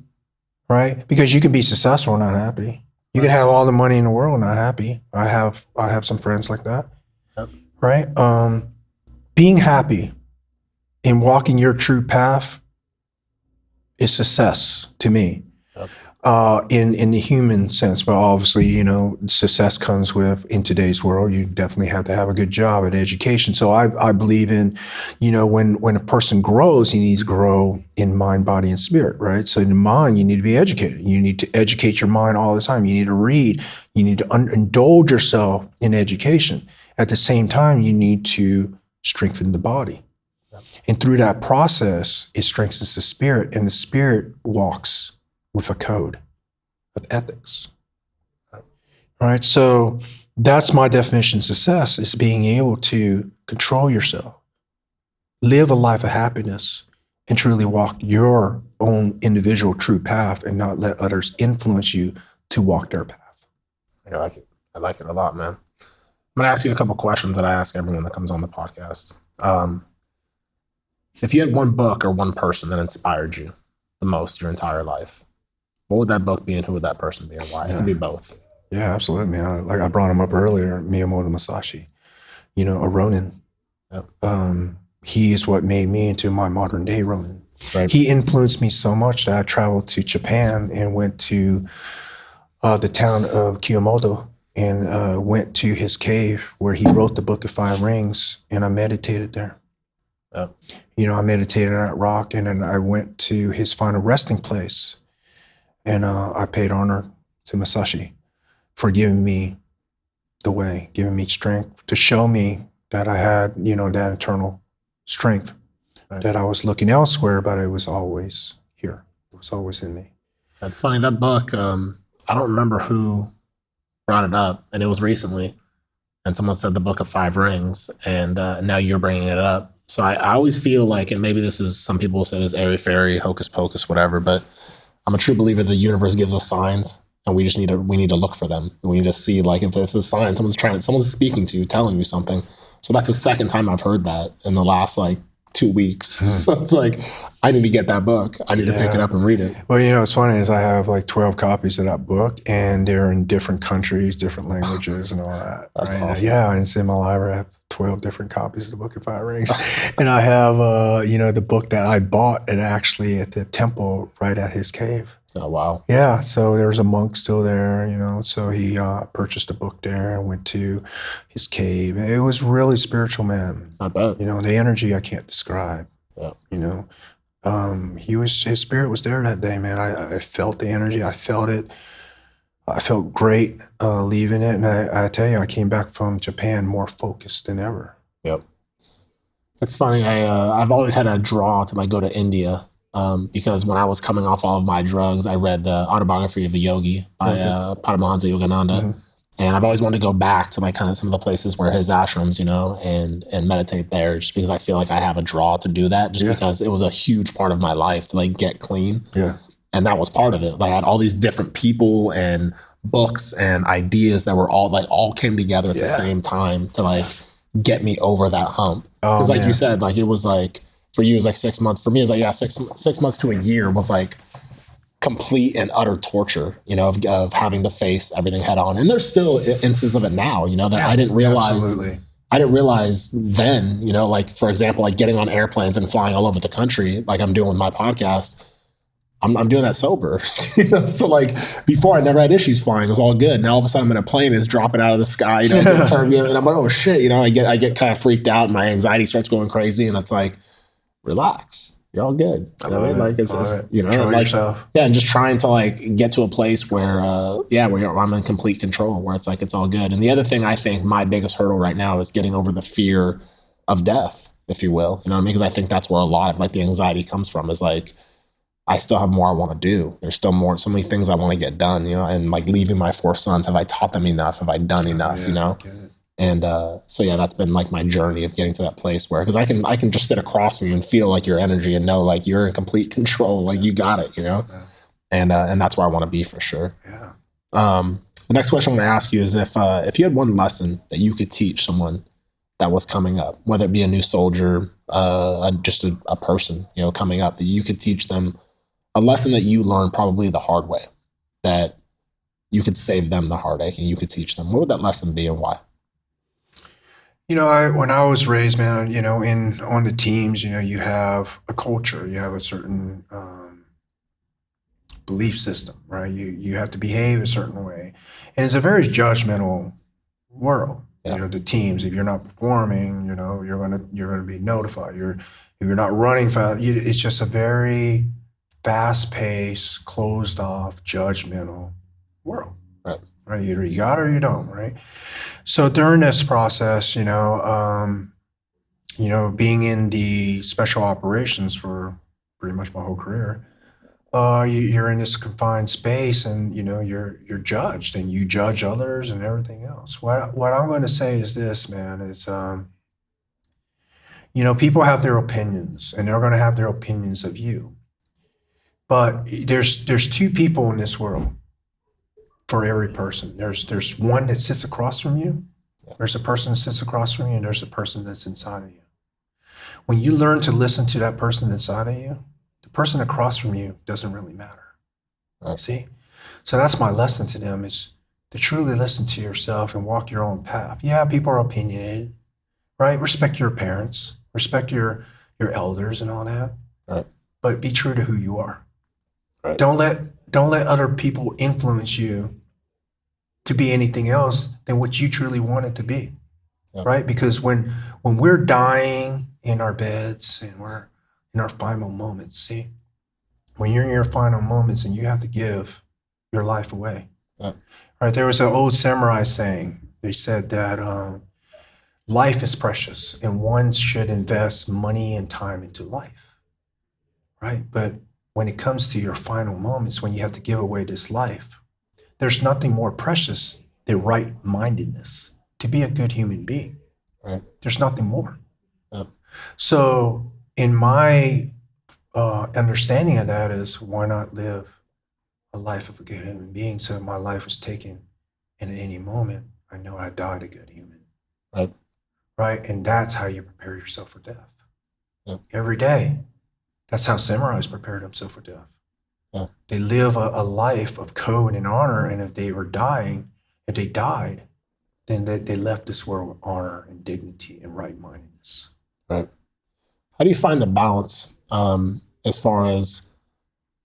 right? Because you can be successful and not happy. You can have all the money in the world and not happy. I have some friends like that, yep. Right? Being happy and walking your true path is success to me. Yep. In the human sense, but obviously, you know, success comes with, in today's world, you definitely have to have a good job at education. So I believe in, you know, when a person grows, he needs to grow in mind, body, and spirit, right? So in the mind, you need to be educated. You need to educate your mind all the time. You need to read. You need to indulge yourself in education. At the same time, you need to strengthen the body. Yep. And through that process, it strengthens the spirit, and the spirit walks with a code of ethics. All right. So that's my definition of success, is being able to control yourself, live a life of happiness, and truly walk your own individual true path and not let others influence you to walk their path. I like it. I like it a lot, man. I'm going to ask you a couple questions that I ask everyone that comes on the podcast. If you had one book or one person that inspired you the most your entire life, what would that book be and who would that person be and why? Yeah. It can be both. Yeah, absolutely, man. Like I brought him up earlier, Miyamoto Musashi, you know, a Ronin. Yep. He is what made me into my modern day Ronin. Right. He influenced me so much that I traveled to Japan and went to the town of Kyomoto and went to his cave where he wrote the Book of Five Rings, and I meditated there. Yep. You know, I meditated on that rock, and then I went to his final resting place. And I paid honor to Musashi for giving me the way, giving me strength to show me that I had, you know, that internal strength, right. That I was looking elsewhere, but it was always here. It was always in me. That's funny. That book, I don't remember who brought it up, and it was recently. And someone said the Book of Five Rings, and now you're bringing it up. So I always feel like, and maybe this is, some people say this airy-fairy, hocus pocus, whatever, but I'm a true believer the universe gives us signs, and we need to look for them. We need to see, like, if it's a sign, someone's speaking to you, telling you something. So that's the second time I've heard that in the last 2 weeks. So it's like, I need to get that book. I need to pick it up and read it. Well, you know, what's funny is I have 12 copies of that book, and they're in different countries, different languages and all that. That's right? awesome. Yeah, and it's in my library. I have 12 different copies of the Book of Fire Rings. And I have, the book that I bought at the temple right at his cave. Oh, wow. Yeah, so there's a monk still there, so he purchased a book there and went to his cave. It was really spiritual, man. I bet. The energy I can't describe. Yeah. His spirit was there that day, man. I felt the energy. I felt it. I felt great leaving it. And I tell you, I came back from Japan more focused than ever. Yep. It's funny. I've always had a draw to go to India because when I was coming off all of my drugs, I read the Autobiography of a Yogi by Paramahansa Yogananda. Mm-hmm. And I've always wanted to go back to kind of some of the places where his ashrams, and meditate there, just because I feel like I have a draw to do that, just because it was a huge part of my life to get clean. Yeah. And that was part of it. I had all these different people and books and ideas that were all came together at the same time to get me over that hump. Because you said, it was for you, it was 6 months. For me, it was 6 months to a year was complete and utter torture, of having to face everything head on. And there's still instances of it now, that I didn't realize. Absolutely. I didn't realize then, for example, getting on airplanes and flying all over the country, I'm doing with my podcast. I'm doing that sober. So before I never had issues flying. It was all good. Now all of a sudden I'm in a plane, it's dropping out of the sky, turbulent, and I'm like, oh shit, I get kind of freaked out and my anxiety starts going crazy, and it's relax. You're all good. You know what I mean? Control yourself. Yeah, and just trying to get to a place where where I'm in complete control, where it's it's all good. And the other thing I think my biggest hurdle right now is getting over the fear of death, if you will. You know what I mean? Because I think that's where a lot of the anxiety comes from, is I still have more I want to do. There's still so many things I want to get done, and leaving my 4 sons, have I taught them enough? Have I done enough, And that's been my journey of getting to that place where, because I can just sit across from you and feel your energy and know you're in complete control, you got it, and that's where I want to be for sure. Yeah. The next question I'm going to ask you is if you had one lesson that you could teach someone that was coming up, whether it be a new soldier, just a person, coming up, that you could teach them a lesson that you learned probably the hard way, that you could save them the heartache and you could teach them, what would that lesson be and why? When I was raised, man, on the teams, you have a culture, you have a certain belief system, right? You have to behave a certain way, and it's a very judgmental world. Yeah. The teams, if you're not performing, you're gonna be notified. If you're not running fast, it's just a very fast-paced, closed-off, judgmental world. Right. Right. Either you got it or you don't. Right. So during this process, being in the special operations for pretty much my whole career, you're in this confined space, and you're judged, and you judge others and everything else. What I'm going to say is this, man. It's people have their opinions, and they're going to have their opinions of you. But there's 2 people in this world. For every person, there's one that sits across from you. There's a person that sits across from you, and there's a person that's inside of you. When you learn to listen to that person inside of you, the person across from you doesn't really matter. Right. See? So that's my lesson to them, is to truly listen to yourself and walk your own path. Yeah, people are opinionated, right? Respect your parents, respect your elders and all that. Right. But be true to who you are. Right. Don't let other people influence you to be anything else than what you truly want it to be, right? Because when we're dying in our beds and we're in our final moments, see, when you're in your final moments and you have to give your life away, right? There was an old samurai saying. They said that life is precious and one should invest money and time into life, right? But when it comes to your final moments, when you have to give away this life, there's nothing more precious than right-mindedness, to be a good human being. Right. There's nothing more. Yep. So in my understanding of that is, why not live a life of a good human being? So if my life was taken, and at any moment, I know I died a good human. Right. Right? And that's how you prepare yourself for death. Yep. Every day. That's how samurais prepared themselves for death. Yeah. They live a life of code and honor, and if they died, then they left this world with honor and dignity and do you find the balance as far as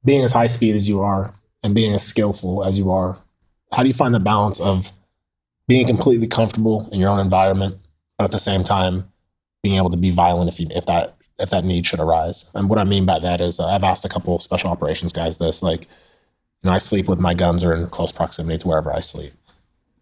being as high speed as you are and being as skillful as you are? How do you find the balance of being completely comfortable in your own environment, but at the same time being able to be violent if that need should arise? And what I mean by that is I've asked a couple of special operations guys this, like, I sleep with my guns are in close proximity to wherever I sleep.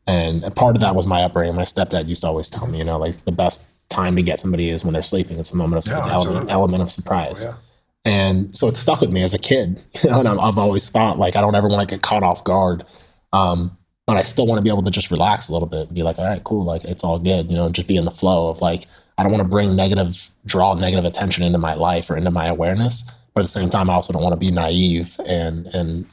And a part of that was my upbringing. My stepdad used to always tell me, like the best time to get somebody is when they're sleeping. It's a moment of element of surprise. Oh, yeah. And so it stuck with me as a kid. And I've always thought, like, I don't ever want to get caught off guard. But I still want to be able to just relax a little bit and be like, all right, cool. Like, it's all good, just be in the flow of, like, I don't want to draw negative attention into my life or into my awareness. But at the same time, I also don't want to be naive and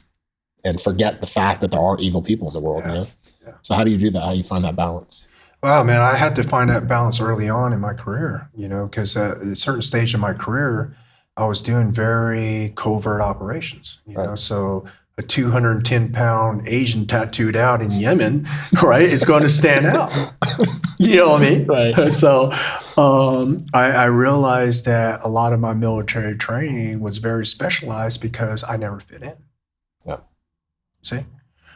forget the fact that there are evil people in the world. Yeah. Yeah. So how do you do that? How do you find that balance? Well, man, I had to find that balance early on in my career, because at a certain stage in my career, I was doing very covert operations, right. So a 210-pound Asian tattooed out in Yemen, right, is going to stand out. You know what I mean? Right. So I realized that a lot of my military training was very specialized because I never fit in. Yeah. See?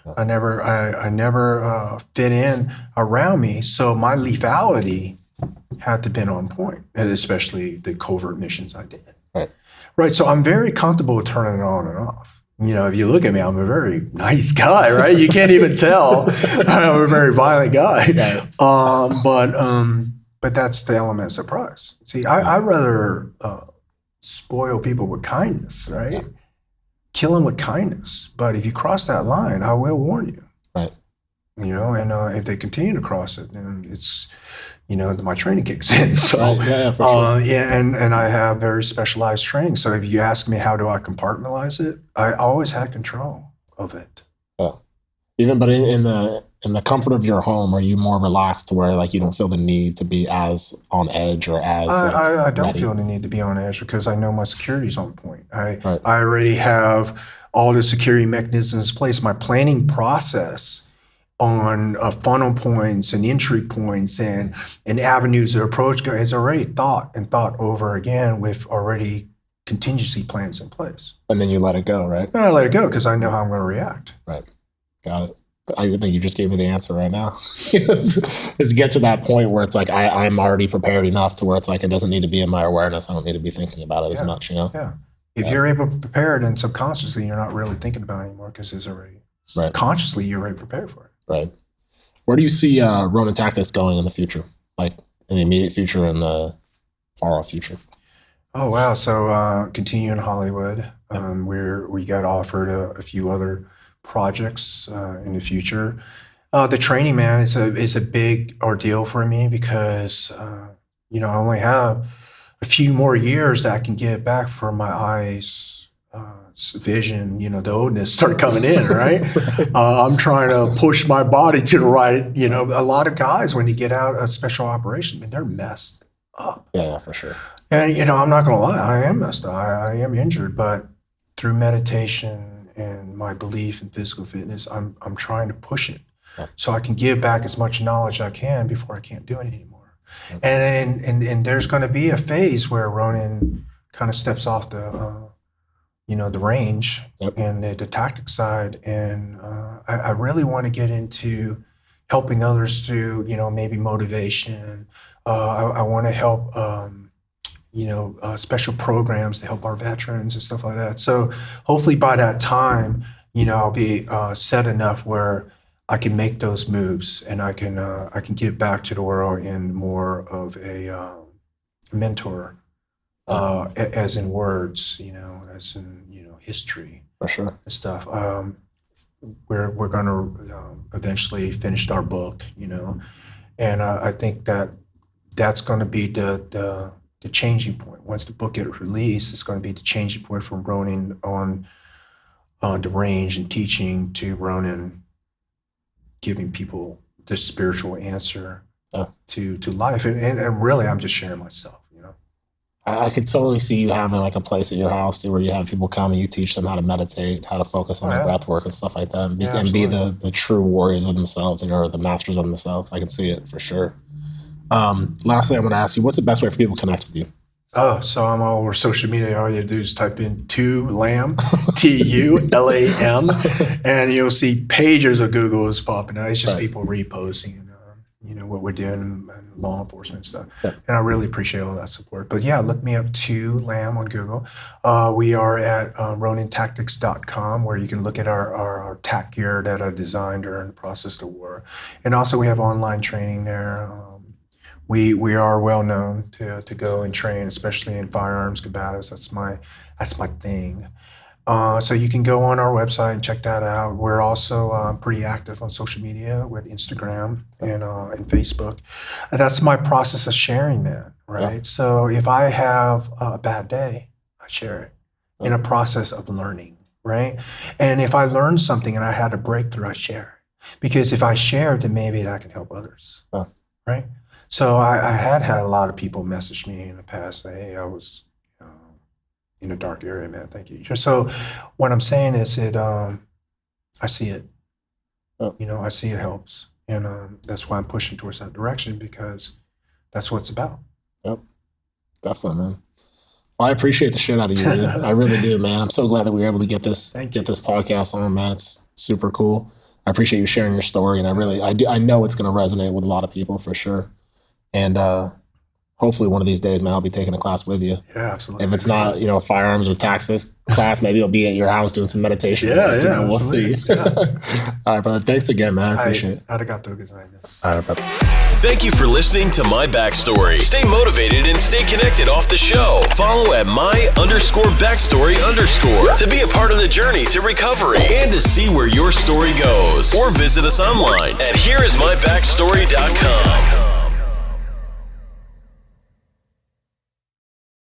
Yeah. I never fit in around me. So my lethality had to been on point, and especially the covert missions I did. Right. So I'm very comfortable with turning it on and off. If you look at me, I'm a very nice guy, right? You can't even tell I'm a very violent guy. Right. But that's the element of surprise. See, I'd rather spoil people with kindness, right? Yeah. Kill them with kindness. But if you cross that line, I will warn you. Right. And if they continue to cross it, then it's, my training kicks in. So, right. Yeah, for sure. And I have very specialized training. So if you ask me how do I compartmentalize it, I always had control of it. Yeah. But in the comfort of your home, are you more relaxed to where, like, you don't feel the need to be as on edge or as I don't ready? Feel the need to be on edge because I know my security's on point. I already have all the security mechanisms in place. My planning process on funnel points and entry points and avenues of approach is already thought over again with already contingency plans in place. And then you let it go, right? And I let it go because I know how I'm going to react. Right. Got it. I think you just gave me the answer right now. Is get to that point where it's like I'm already prepared enough to where it's like it doesn't need to be in my awareness. I don't need to be thinking about it as much, Yeah. If you're able to prepare it and subconsciously you're not really thinking about it anymore because it's already consciously you're already prepared for it. Right. Where do you see Ronin Tactics going in the future? Like in the immediate future and the far off future? Oh, wow. So continue in Hollywood. We got offered a few other projects in the future. The training, man, is a big ordeal for me because, I only have a few more years that I can get back for my eyes. Vision, the oldness start coming in, right? I'm trying to push my body to the right. A lot of guys, when you get out of special operations, they're messed up. Yeah, for sure. And, I'm not going to lie, I am messed up. I am injured, but through meditation and my belief in physical fitness, I'm trying to push it so I can give back as much knowledge I can before I can't do it anymore. Okay. And there's going to be a phase where Ronin kind of steps off the range and the tactic side. And I really want to get into helping others through, maybe motivation. I want to help, special programs to help our veterans and stuff like that. So hopefully by that time, I'll be set enough where I can make those moves and I can get back to the world in more of a mentor. As in words, as in, history. For sure. And stuff. We're going to eventually finish our book, and I think that's going to be the changing point. Once the book gets released, it's going to be the changing point from Ronin on the range and teaching to Ronin giving people the spiritual answer to life. And really, I'm just sharing myself. I could totally see you having like a place at your house too, where you have people come and you teach them how to meditate, how to focus on their breath work and stuff like that, and be the true warriors of themselves or the masters of themselves. I can see it for sure. Lastly, I want to ask you, what's the best way for people to connect with you? Oh, so I'm all over social media. All you have to do is type in Tu Lam, Tulam, and you'll see pages of Google's popping out. It's just people reposting, what we're doing and law enforcement stuff. Yeah. And I really appreciate all that support. But yeah, look me up, Tu Lam on Google. We are at RoninTactics.com, where you can look at our tack gear that I designed during the process of war. And also we have online training there. We are well known to go and train, especially in firearms combatives. That's my thing. So you can go on our website and check that out. We're also pretty active on social media with Instagram and Facebook. And that's my process of sharing, man. Right. Yeah. So if I have a bad day, I share it in a process of learning. Right. And if I learned something and I had a breakthrough, I share it, because if I share it, then maybe that can help others. Right. So I had a lot of people message me in the past, say, hey, I was in a dark area, man. Thank you. So what I'm saying is I see it. I see it helps. And that's why I'm pushing towards that direction, because that's what it's about. Yep. Definitely, man. Well, I appreciate the shit out of you, dude. I really do, man. I'm so glad that we were able to get this podcast on, man. It's super cool. I appreciate you sharing your story, and I know it's going to resonate with a lot of people for sure. And hopefully one of these days, man, I'll be taking a class with you. Yeah, absolutely. If it's not, firearms or tactics class, maybe I'll be at your house doing some meditation. Yeah, we'll see. Yeah. All right, brother. Thanks again, man. I appreciate it. Arigato gozaimasu. All right, brother. Thank you for listening to My Backstory. Stay motivated and stay connected off the show. Follow at my_backstory_ to be a part of the journey to recovery and to see where your story goes. Or visit us online at hereismybackstory.com.